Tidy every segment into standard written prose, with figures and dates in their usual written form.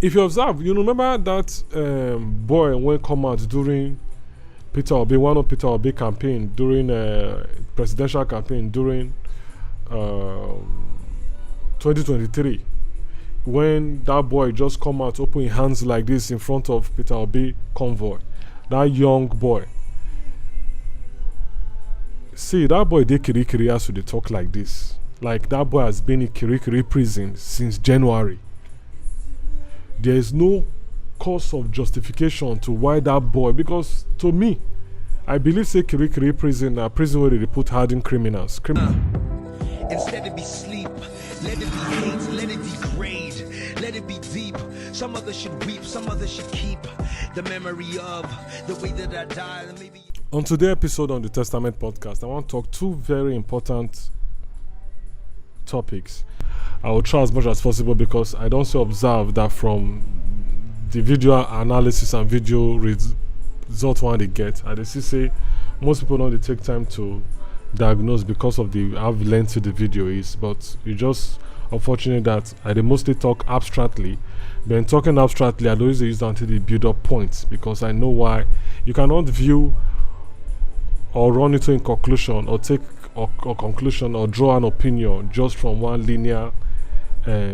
If you observe, you remember that boy when come out during Peter Obi, one of Peter Obi campaign during presidential campaign during 2023, when that boy just come out open his hands like this in front of Peter Obi convoy, that young boy. See, that boy did KIRIKIRI as they talk like this. Like that boy has been in KIRIKIRI prison since January. There is no cause of justification to why that boy, because to me, I believe say KIRIKIRI prison a prison where they put hardened criminals. Instead of be sleep, let it be hate, let it degrade, let it be deep. Some others should weep, some others should keep the memory of the way that I died. Maybe. On today's episode on the Testament podcast, I want to talk two very important topics. I will try as much as possible because I don't observe that from the video analysis and video result one they get. I just say most people don't take time to diagnose because of the how lengthy the video is, but it's just unfortunate that I mostly talk abstractly. But in talking abstractly, I always use until the build up points because I know why you cannot view or run into a conclusion or take a conclusion or draw an opinion just from one linear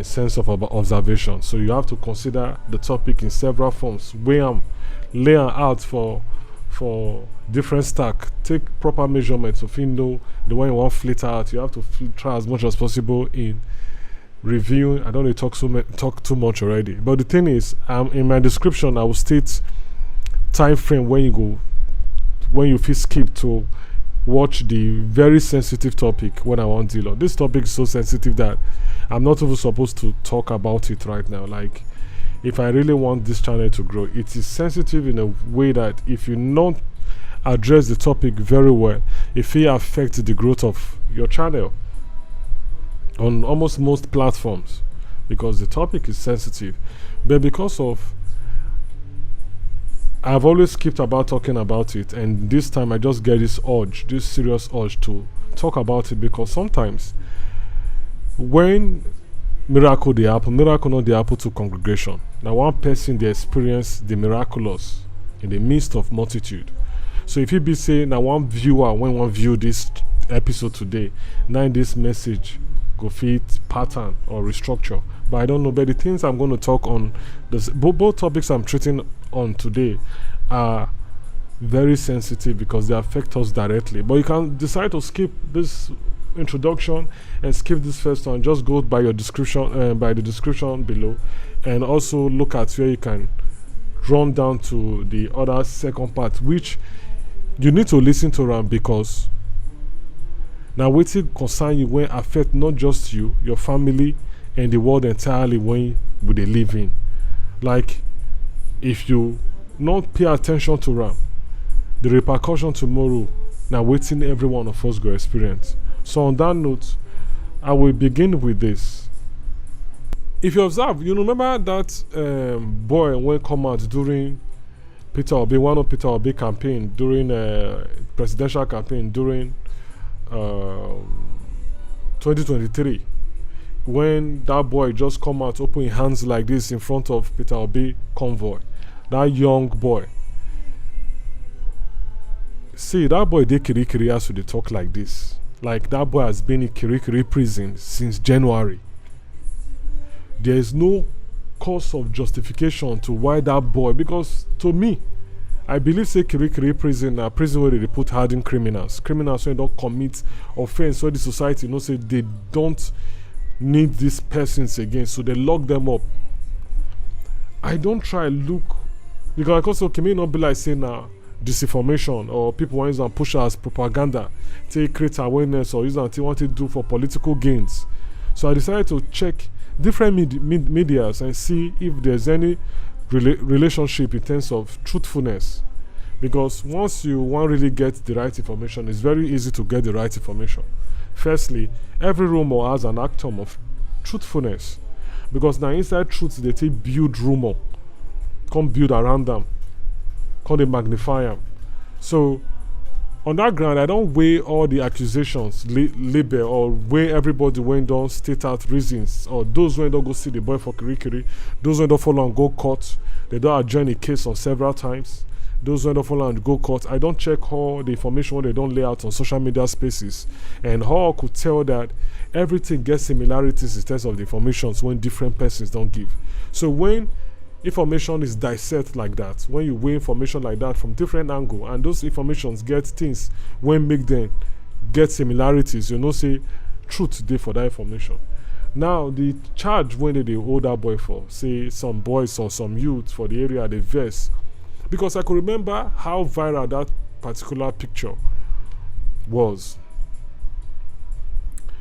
sense of observation. So you have to consider the topic in several forms, weigh them, lay them out for different stack, take proper measurements. If you know the one you want to flit out, you have to try as much as possible in reviewing. I don't want to talk too much already, but the thing is, in my description I will state time frame when you feel skip to watch the very sensitive topic when I want to deal on. This topic is so sensitive that I'm not even supposed to talk about it right now. Like, if I really want this channel to grow, it is sensitive in a way that if you not address the topic very well, it will affect the growth of your channel on almost most platforms, because the topic is sensitive. But because of I've always skipped about talking about it, and this time I just get this serious urge to talk about it, because sometimes when miracle not the happen to congregation. Now one person they experience the miraculous in the midst of multitude. So if you be saying now one viewer when one view this episode today, now this message go fit pattern or restructure. But I don't know. But the things I'm going to talk on, both topics I'm treating on today are very sensitive because they affect us directly. But you can decide to skip this introduction and skip this first one. Just go by your description, by the description below, and also look at where you can run down to the other second part, which you need to listen to around, because now wetin concern you when affect not just you, your family, and the world entirely when we dey live in. Like, if you not pay attention to am, the repercussion tomorrow now wetin every one of us go experience. So on that note, I will begin with this. If you observe, you remember that boy when come out during Peter Obi, one of Peter Obi campaign during presidential campaign during 2023, when that boy just come out open his hands like this in front of Peter Obi convoy, that young boy. See, that boy did KIRIKIRI as they talk like this. Like that boy has been in KIRIKIRI prison since January. There is no cause of justification to why that boy, because to me, I believe say KIRIKIRI prison a prison where they put hardened criminals who don't commit offense, so the society say they don't need these persons again, so they lock them up. I don't try look, because of course may not be like saying disinformation or people want to push as propaganda, take create awareness or use what want to do for political gains. So I decided to check different medias and see if there's any relationship in terms of truthfulness, because once you want really get the right information, it's very easy to get the right information. Firstly, every rumor has an atom of truthfulness, because now inside truth they take build rumor, come build around them, come they magnify them. So on that ground, I don't weigh all the accusations, label, or weigh everybody when don't state out reasons, or those when don't go see the boy for Kirikiri, those when don't follow and go court, they don't adjourn a case on several times. Those who don't follow and go court, I don't check all the information they don't lay out on social media spaces, and how I could tell that everything gets similarities in terms of the informations when different persons don't give. So when information is dissected like that, when you weigh information like that from different angle, and those informations get things when make them get similarities, you know, say truth there for that information. Now the charge when they hold that boy for, say some boys or some youth for the area they verse. Because I could remember how viral that particular picture was.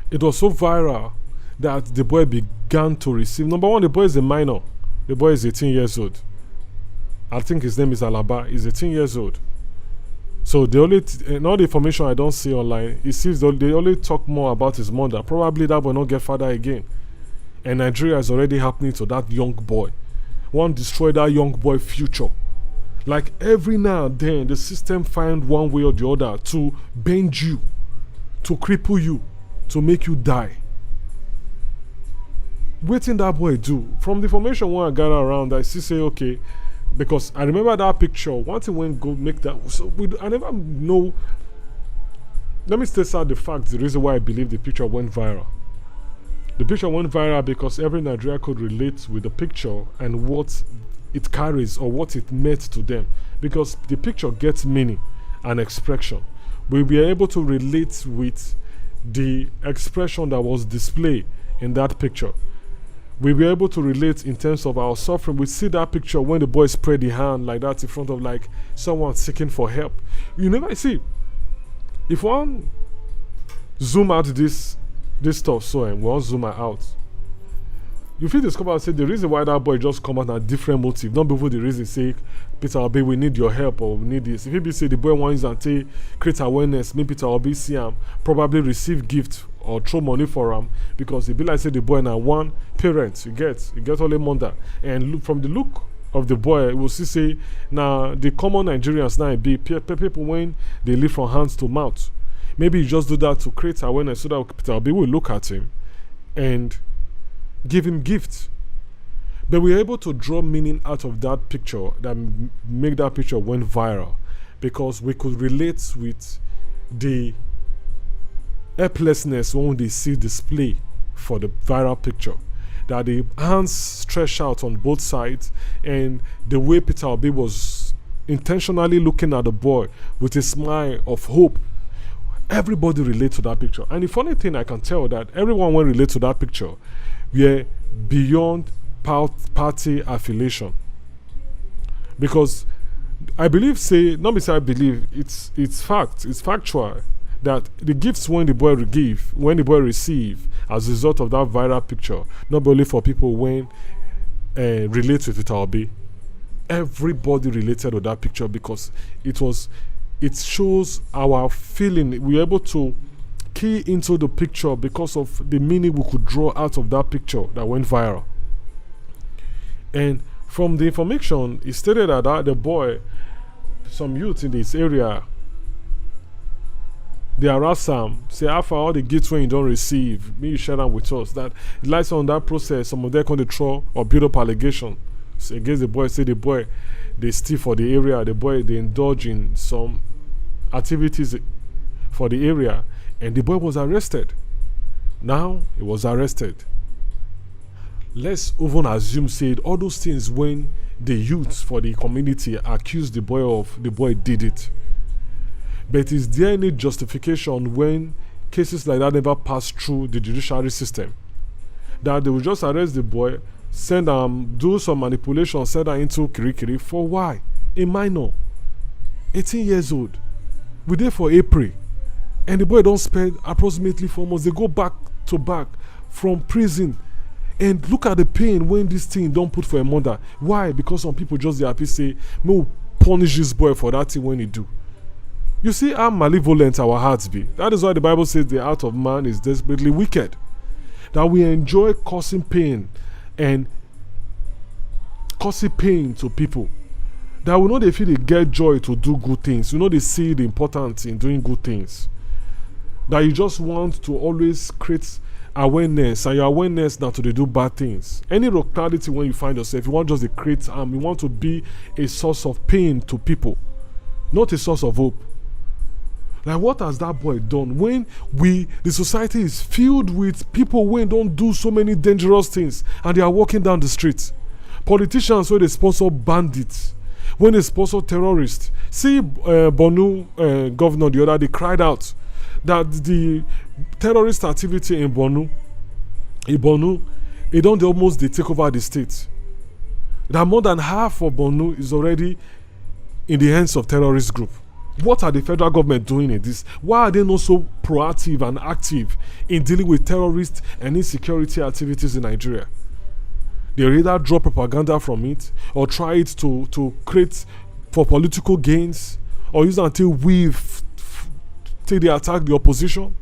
It was so viral that the boy began to receive. Number one, the boy is a minor. The boy is 18 years old. I think his name is Alabi. He's 18 years old. So the only in all the information I don't see online, it seems they only talk more about his mother. Probably that will not get father again. And Nigeria is already happening to that young boy. One destroy that young boy future. Like every now and then, the system find one way or the other to bend you, to cripple you, to make you die. Waiting that boy do. From the information when I gather around, I see say, okay, because I remember that picture, one thing when go make that, so I never know. Let me state out the fact, the reason why I believe the picture went viral. The picture went viral because every Nigerian could relate with the picture and what it carries or what it meant to them, because the picture gets meaning and expression. We'll be able to relate with the expression that was displayed in that picture. We'll be able to relate in terms of our suffering. We see that picture when the boy spread the hand like that in front of like someone seeking for help. You never see. If one zoom out this stuff, so and one zoom out, you feel discover and say the reason why that boy just come out a different motive, not before the reason say Peter Obi, we need your help or we need this. If he be say the boy wants and say create awareness, maybe Peter Obi see him probably receive gift or throw money for him, because it be like say the boy now one parent, you get only mother, and look from the look of the boy, we'll see say now the common Nigerians now be people when they live from hands to mouth. Maybe you just do that to create awareness so that Peter Obi will look at him and give him gifts. But we're able to draw meaning out of that picture that make that picture went viral, because we could relate with the helplessness when they see display for the viral picture, that the hands stretched out on both sides, and the way Peter Obi was intentionally looking at the boy with a smile of hope. Everybody relate to that picture. And the funny thing, I can tell that everyone will relate to that picture. We are beyond party affiliation, because I believe, say, not me say I believe, it's factual that the gifts when the boy receive as a result of that viral picture, not only for people when relate with Peter Obi, everybody related with that picture, because it shows our feeling. We're able to key into the picture because of the meaning we could draw out of that picture that went viral. And from the information, it stated that the boy, some youth in this area, they harass him, say after all the gifts when you don't receive, me you share them with us. That it lies on that process, some of them can throw or build up allegations against the boy, say the boy they steal for the area, the boy they indulge in some activities for the area, and the boy was arrested. Now he was arrested. Let's even assume, say, all those things when the youth for the community accuse the boy did it. But is there any justification when cases like that never pass through the judiciary system? That they will just arrest the boy, send do some manipulation, send her into Kirikiri for why? A minor, 18 years old. We there for April, and the boy don't spend approximately 4 months. They go back to back from prison. And look at the pain when this thing don't put for a mother. Why? Because some people just they happy say, no, punish this boy for that thing when he do. You see how malevolent our hearts be. That is why the Bible says the heart of man is desperately wicked. That we enjoy causing pain and causing pain to people. That we know they feel they get joy to do good things. You know they see the importance in doing good things. That you just want to always create awareness, and your awareness now to they do bad things. Any locality when you find yourself, you want just to create you want to be a source of pain to people, not a source of hope. Like, what has that boy done when the society is filled with people who don't do so many dangerous things and they are walking down the streets? Politicians when they sponsor bandits, when they sponsor terrorists. See Borno governor the other day cried out that the terrorist activity in Borno, it don't almost they take over the state. That more than half of Borno is already in the hands of terrorist group. What are the federal government doing in this? Why are they not so proactive and active in dealing with terrorist and insecurity activities in Nigeria? They either draw propaganda from it or try it to create for political gains, or use it until till they attack the opposition.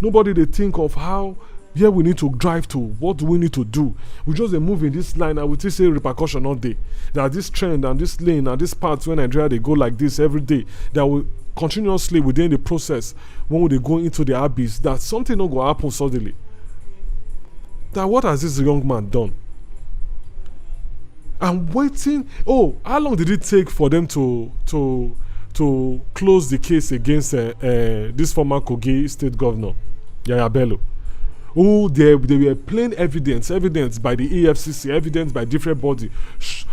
Nobody they think of how we need to drive to. What do we need to do? We just move in this line and we still say repercussion all day. That this trend and this lane and this path when Nigeria they go like this every day, that will continuously within the process when they go into the abyss, that something not go happen suddenly. That what has this young man done? I'm waiting. Oh, how long did it take for them to close the case against this former Kogi state governor, Yaya Bello? Oh, they were plain evidence by the EFCC, evidence by different body.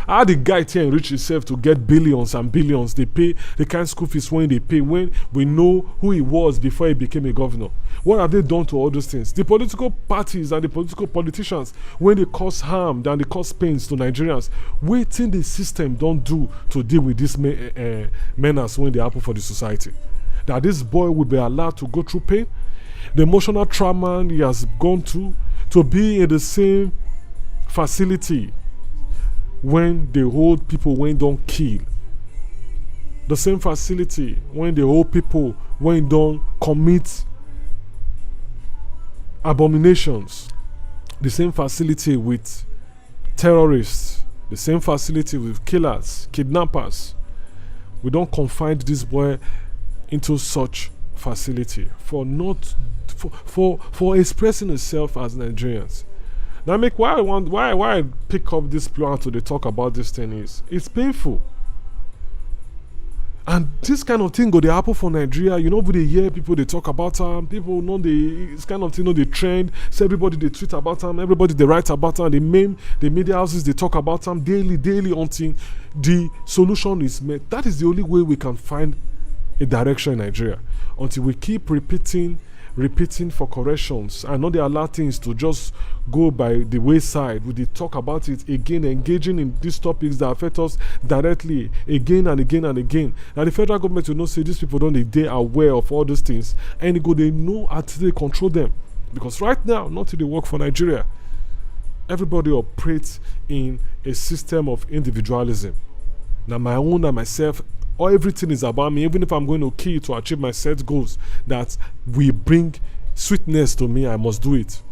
How the guy enrich himself to get billions and billions? They pay the kind of school fees when they pay, when we know who he was before he became a governor. What have they done to all those things? The political parties and the political politicians, when they cause harm and they cause pains to Nigerians, waiting the system don't do to deal with this menace when they happen for the society. That this boy will be allowed to go through pain, the emotional trauma he has gone through, to be in the same facility when they hold people when don't kill, the same facility when they hold people when don't commit abominations, the same facility with terrorists, the same facility with killers, kidnappers. We don't confine this boy into such facility for expressing himself as Nigerians. Now, why I pick up this plan to talk about this thing is it's painful. And this kind of thing go they happen for Nigeria. You know, when they hear people they talk about them, people know it's kind of thing, they trend. So everybody they tweet about them, everybody they write about them, the media houses they talk about them daily until the solution is met. That is the only way we can find a direction in Nigeria. Until we keep repeating for corrections and not they allow things to just go by the wayside. We talk about it again, engaging in these topics that affect us directly again and again and again. Now the federal government will not say these people they aware of all those things, and they know how to control them. Because right now, not till they work for Nigeria, everybody operates in a system of individualism. Now my own and myself, or everything is about me. Even if I'm going to kill to achieve my set goals that will bring sweetness to me, I must do it.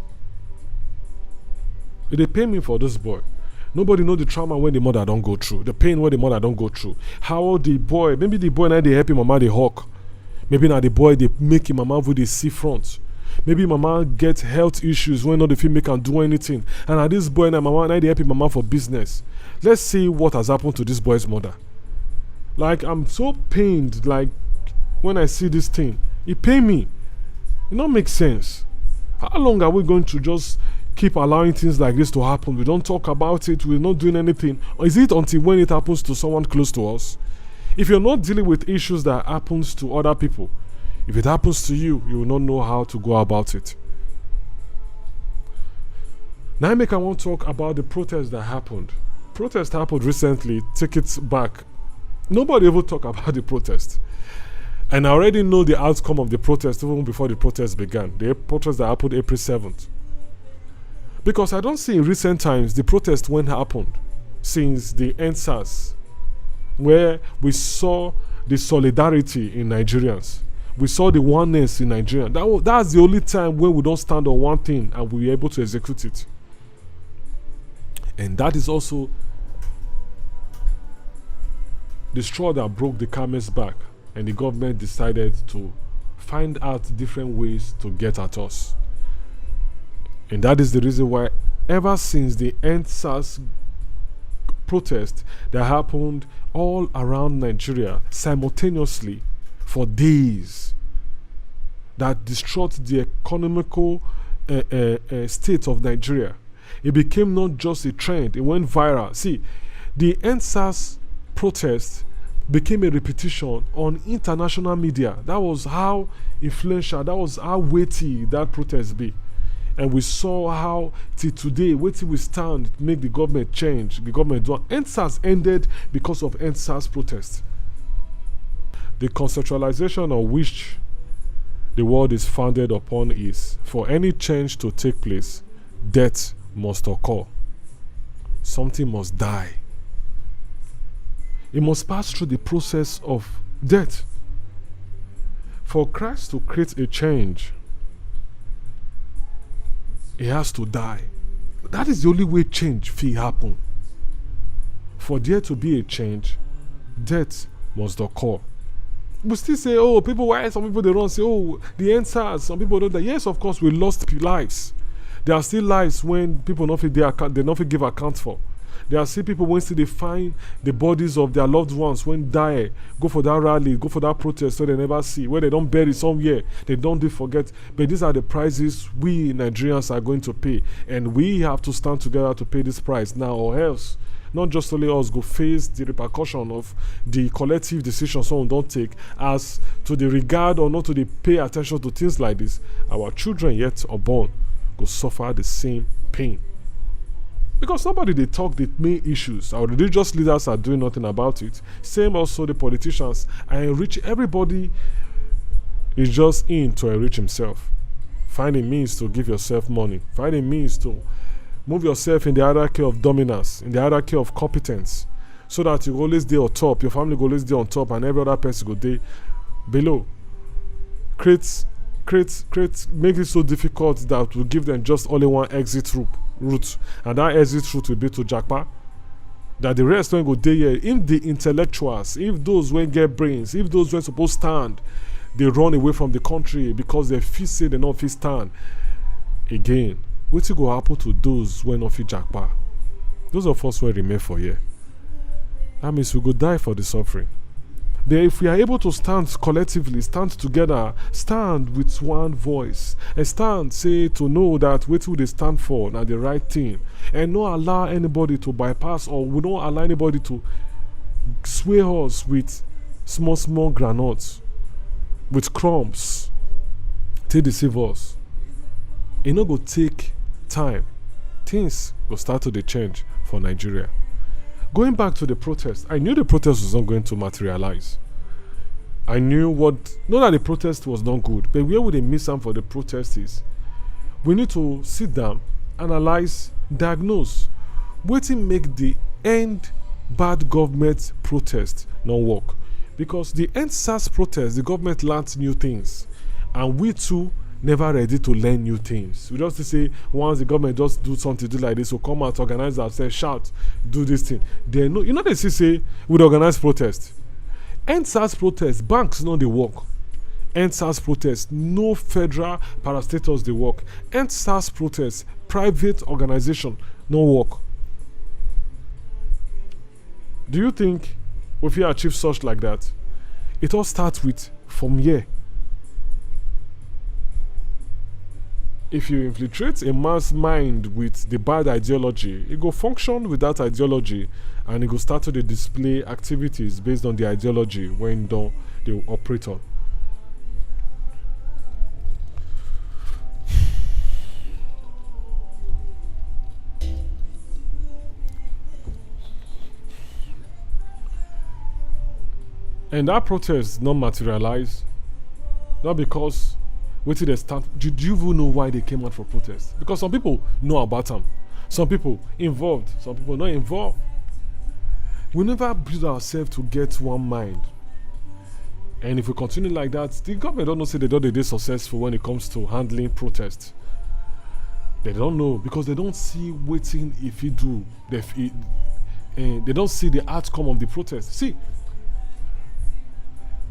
They pay me for this boy. Nobody know the trauma when the mother don't go through, the pain when the mother don't go through. How the boy, maybe the boy now they help him mama they hawk. Maybe now the boy they make him mama with the sea front. Maybe mama get health issues when not the film can do anything. And now this boy now mama now they help him mama for business. Let's see what has happened to this boy's mother. Like, I'm so pained, like, when I see this thing. It pain me. It don't make sense. How long are we going to just keep allowing things like this to happen? We don't talk about it, we're not doing anything. Or is it until when it happens to someone close to us? If you're not dealing with issues that happens to other people, if it happens to you, you will not know how to go about it. Now I want to talk about the protest that happened. Protest happened recently, take it back. Nobody ever talk about the protest. And I already know the outcome of the protest even before the protest began. The protest that happened April 7th. Because I don't see in recent times the protest when happened since the NSAS, where we saw the solidarity in Nigerians. We saw the oneness in Nigeria. That's the only time where we don't stand on one thing and we're able to execute it. And that is also the straw that broke the camel's back, and the government decided to find out different ways to get at us. And that is the reason why, ever since the EndSARS protest that happened all around Nigeria simultaneously for days, that destroyed the economical state of Nigeria, it became not just a trend, it went viral. See, the EndSARS protest became a repetition on international media. That was how influential, that was how weighty that protest be. And we saw how till today, wait till we stand, make the government change, the government do. EndSARS ended because of EndSARS protest. The conceptualization on which the world is founded upon is, for any change to take place, death must occur. Something must die. It must pass through the process of death. For Christ to create a change, he has to die. That is the only way change will happen. For there to be a change, death must occur. We still say, oh, people, why some people they don't say, oh, the EndSARS, some people don't. Yes, of course, we lost lives. There are still lives when people not give account for. There are still people when still they find the bodies of their loved ones when die, go for that rally, go for that protest, so they never see, where they don't bury somewhere, they don't forget. But these are the prices we Nigerians are going to pay, and we have to stand together to pay this price now, or else not just only us go face the repercussion of the collective decision someone don't take, as to the regard or not to the pay attention to things like this. Our children yet unborn go suffer the same pain. Because nobody they talk the main issues. Our religious leaders are doing nothing about it. Same also the politicians. And enrich everybody is just in to enrich himself. Finding means to give yourself money. Finding means to move yourself in the hierarchy of dominance, in the hierarchy of competence, so that you always stay on top, your family will always stay on top, and every other person go there below. Make it so difficult that will give them just only one exit route, and that exit route will be to Jackpa. That the rest when go there here, if the intellectuals, if those when get brains, if those when supposed stand, they run away from the country because they feel say they not feel stand again. What will go happen to those when not feel Jackpa? Those of us will remain for here. That means we go die for the suffering. But if we are able to stand collectively, stand together, stand with one voice, and stand, say, to know that what will they stand for, now the right thing, and not allow anybody to bypass, or we don't allow anybody to sway us with small granules, with crumbs, to deceive us. It not go take time. Things will start to change for Nigeria. Going back to the protest, I knew the protest was not going to materialize. I knew not that the protest was not good, but where would they miss out for the protest is, we need to sit down, analyze, diagnose, what to make the end bad government protest not work. Because the EndSARS protest, the government learned new things, and we too never ready to learn new things. We just say once the government just do something do like this, so come out, organize ourselves, shout, do this thing. They know, they say we organize protest. EndSARS protest, banks know they work. EndSARS protest, no federal parastatals they work. EndSARS protest, private organization no work. Do you think if you achieve such like that, it all starts with from here? If you infiltrate a man's mind with the bad ideology, it go function with that ideology, and it go start to display activities based on the ideology when they operate on. And that protest not materialize, not because wait till they start. Do you even know why they came out for protest? Because some people know about them, some people involved, some people not involved. We never build ourselves to get one mind, and if we continue like that, the government don't know say they're successful when it comes to handling protests. They don't know because they don't see waiting if he do. They don't see the outcome of the protest. See,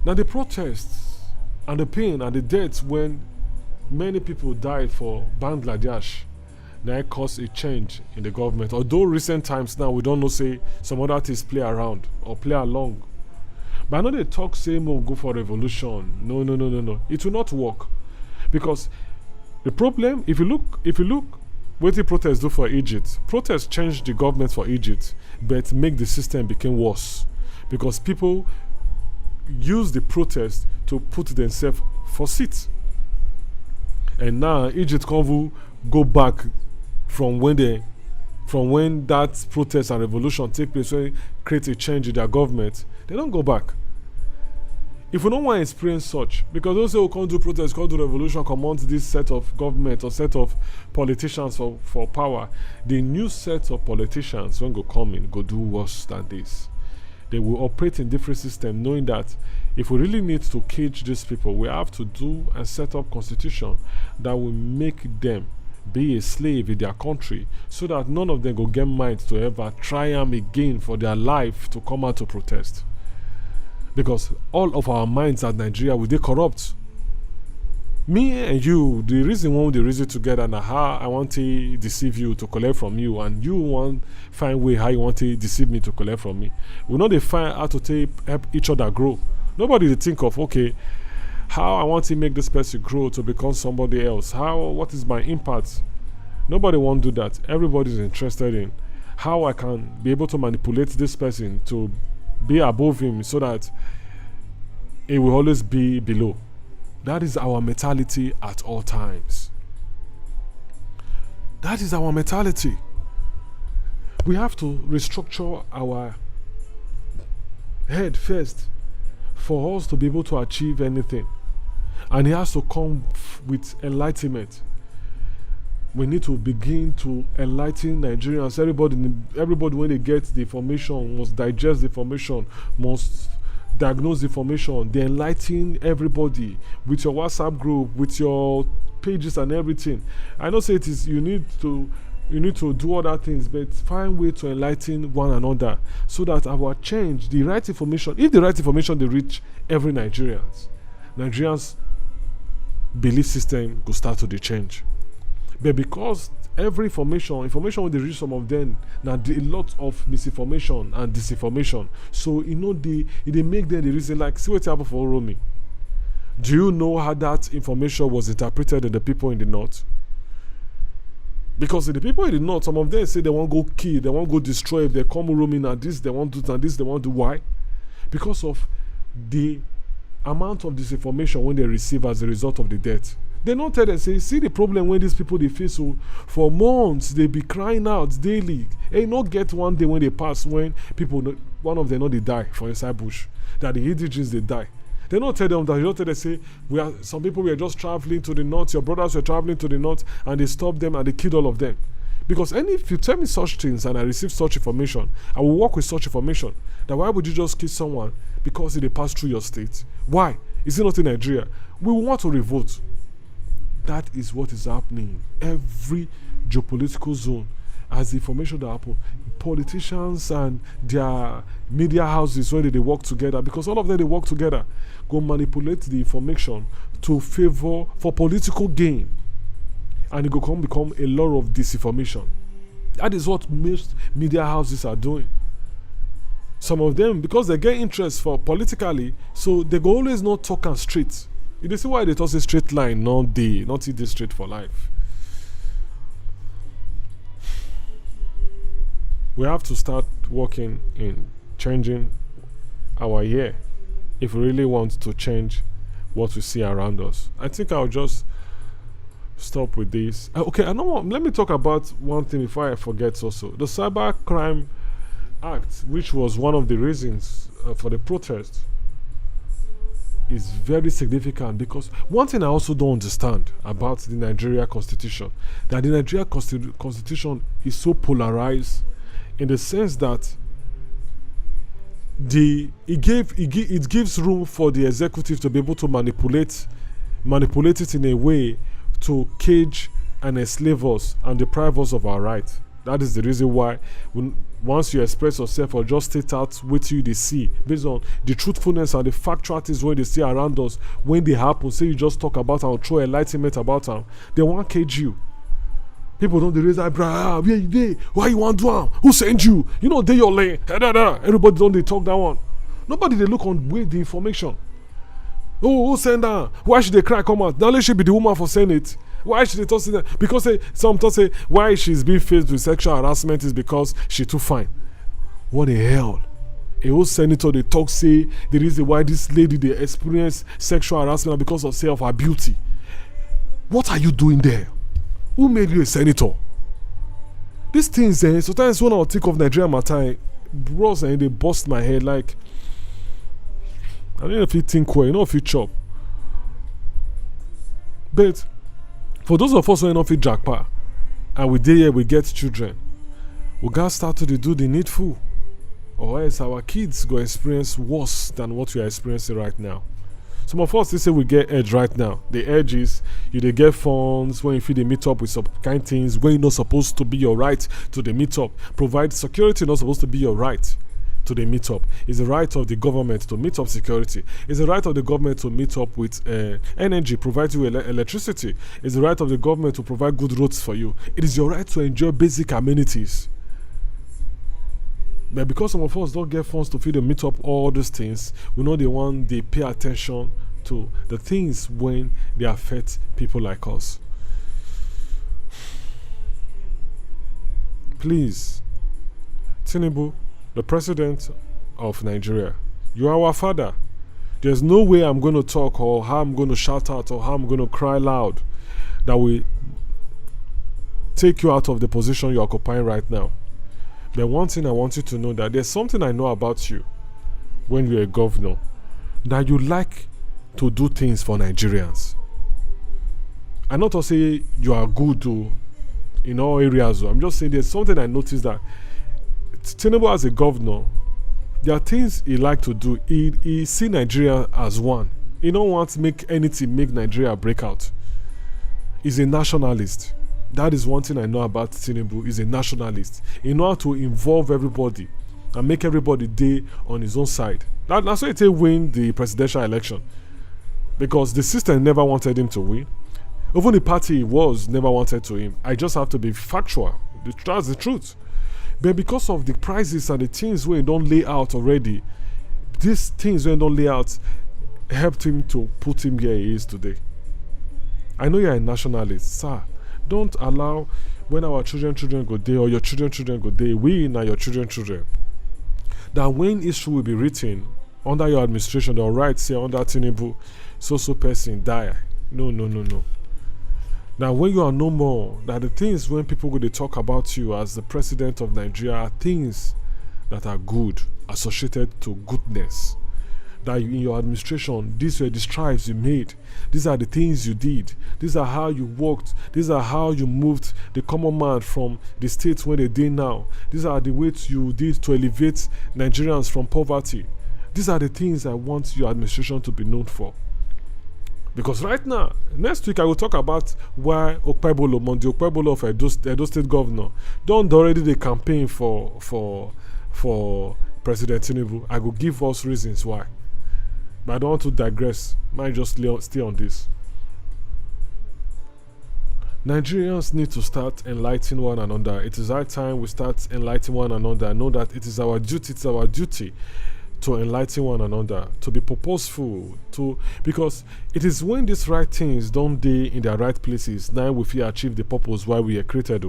Now the protests and the pain and the deaths when many people died for Bangladesh now it caused a change in the government. Although recent times now we don't know say some other things play around or play along. But I know they talk same will go for revolution. No. It will not work. Because the problem, if you look what the protests do for Egypt, protests change the government for Egypt, but make the system become worse. Because people use the protest to put themselves for seats. And now Egypt convoy go back from when that protest and revolution take place, when create a change in their government, they don't go back. If we don't want to experience such, because those who can't do protest, can't do revolution, command this set of government or set of politicians for power, the new set of politicians when go come in, go do worse than this. They will operate in different systems, knowing that if we really need to cage these people, we have to do and set up constitution that will make them be a slave in their country, so that none of them go get mind to ever try them again for their life to come out to protest. Because all of our minds at Nigeria will they corrupt. Me and you, the reason why they reason together now how I want to deceive you to collect from you, and you want find way how you want to deceive me to collect from me. We know they find how to help each other grow. Nobody they think of, okay, how I want to make this person grow to become somebody else. What is my impact? Nobody won't do that. Everybody is interested in how I can be able to manipulate this person to be above him so that it will always be below. That is our mentality at all times. That is our mentality. We have to restructure our head first for us to be able to achieve anything. And it has to come with enlightenment. We need to begin to enlighten Nigerians. Everybody when they get the information must digest the information, must diagnose the information. They enlighten everybody with your WhatsApp group, with your pages and everything. I know say it is you need to do other things, but find way to enlighten one another so that our change, the right information, if the right information they reach every Nigerians belief system will start to change. But because every information when they reach some of them, now a lot of misinformation and disinformation. So they make them the reason, like see what happened for Oromi. Do you know how that information was interpreted in the people in the north? Because the people in the north, some of them say they want to go kill, they want to go destroy. If they come roaming and this, they want to do and this, they want to do. Why? Because of the amount of disinformation when they receive as a result of the death. They don't tell them, say, see the problem when these people they face so for months, they be crying out daily. And not get one day when they pass when people, one of them know they die for inside bush. That the indigenous they die. They don't tell them that. They don't tell them, say, some people were just traveling to the north, your brothers were traveling to the north, and they stopped them and they killed all of them. Because if you tell me such things and I receive such information, I will work with such information. That why would you just kill someone because they pass through your state? Why? Is it not in Nigeria? We want to revolt. That is what is happening. Every geopolitical zone, as the information that happen, politicians and their media houses, when they work together, because all of them they work together, go manipulate the information to favor for political gain, and it will become a lot of disinformation. That is what most media houses are doing. Some of them, because they get interest for politically, so they go always not talk and straight. You see why they toss a straight line, not this straight for life. We have to start working in changing our year if we really want to change what we see around us. I think I'll just stop with this. Okay, I know what, let me talk about one thing before I forget also. The Cyber Crime Act, which was one of the reasons for the protest, is very significant, because one thing I also don't understand about the Nigeria Constitution, that the Nigeria Constitution is so polarized in the sense that it gives room for the executive to be able to manipulate it in a way to cage and enslave us and deprive us of our rights. That is the reason why once you express yourself or just state out what you they see based on the truthfulness and the factualities when they see around us, when they happen, say you just talk about and throw enlightenment about them, they won't cage you. People don't raise eyebrow. Where you dey? Why you want to do? Who sent you? You know they your lane. Everybody don't they talk that one. Nobody they look on with the information. Oh, who send her? Why should they cry come out? Now let she be the woman for saying it. Why should they talk to them? Because some talk say why she's being faced with sexual harassment is because she too fine. What the hell? A whole senator they talk say the reason why this lady they experience sexual harassment because of her beauty. What are you doing there? Who made you a senator? These things, sometimes when I think of Nigeria matter, bros, they bust my head like, I don't know if you think well, you know if you chop. But for those of us who are not fit jackpot, and we day here we get children, we gotta start to do the needful, or else our kids go experience worse than what we are experiencing right now. Some of us, they say we get edge right now. The edge is you they get funds when you feel they meet up with some kind things when you're not supposed to be your right to the meet up. Provide security not supposed to be your right to the meet up. It's the right of the government to meet up security. It's the right of the government to meet up with energy, provide you electricity. It's the right of the government to provide good roads for you. It is your right to enjoy basic amenities. But because some of us don't get funds to feed and meet up all these things, we know they pay attention to the things when they affect people like us. Please, Tinubu, the president of Nigeria, you are our father. There's no way I'm going to talk or how I'm going to shout out or how I'm going to cry loud that will take you out of the position you're occupying right now. But one thing I want you to know, that there's something I know about you when you're a governor, that you like to do things for Nigerians. I'm not to say you are good in all areas. I'm just saying there's something I noticed that Tinubu as a governor, there are things he like to do. He see Nigeria as one. He don't want to make anything make Nigeria break out. He's a nationalist. That is one thing I know about Tinubu. He's a nationalist. He knows how to involve everybody and make everybody day on his own side. That's why he win the presidential election. Because the system never wanted him to win. Even the party he was never wanted to him. I just have to be factual. That's the truth. But because of the prices and the things we don't lay out already, these things we don't lay out helped him to put him where he is today. I know you're a nationalist, sir. Don't allow when our children go there or your children go there, we and your children, that when issue will be written under your administration, they'll write say under Tinubu, so person die. No. Now when you are no more, that the things when people go to talk about you as the president of Nigeria are things that are good, associated to goodness. That in your administration, these were the strides you made. These are the things you did. These are how you worked. These are how you moved the common man from the states where they did now. These are the ways you did to elevate Nigerians from poverty. These are the things I want your administration to be known for. Because right now, next week I will talk about why Monday Okpebholo of Edo State Governor don't already the campaign for President Tinubu. I will give us reasons why. But I don't want to digress. Might just stay on this. Nigerians need to start enlightening one another. It is high time we start enlightening one another. I know that it is our duty. It's our duty to enlighten one another, to be purposeful, because it is when these right things don't dey in their right places, now we feel achieve the purpose why we are created.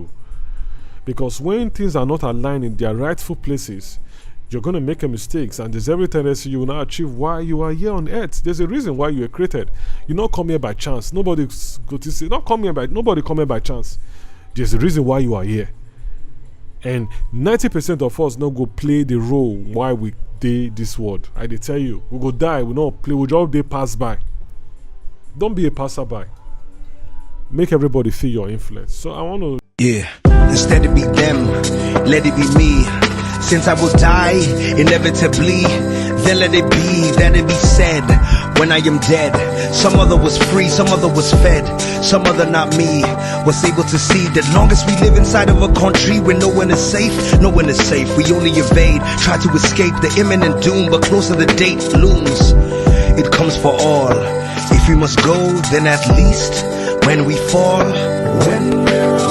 Because when things are not aligned in their rightful places, you're going to make a mistakes, and there's every tendency you will not achieve why you are here on earth. There's a reason why you were created. You not come here by chance. Nobody go to say nobody come here by chance. There's a reason why you are here. And 90% of us not go play the role why we dey this world. I dey tell you, we go die, we not play, we just dey pass by. Don't be a passerby. Make everybody feel your influence. So I want to instead it be them, let it be me. Since I will die, inevitably, then let it be, that it be said, when I am dead. Some other was free, some other was fed, some other not me. was able to see that long as we live inside of a country where no one is safe, no one is safe. We only evade, try to escape the imminent doom, but closer the date looms. It comes for all. If we must go, then at least when we fall, when we're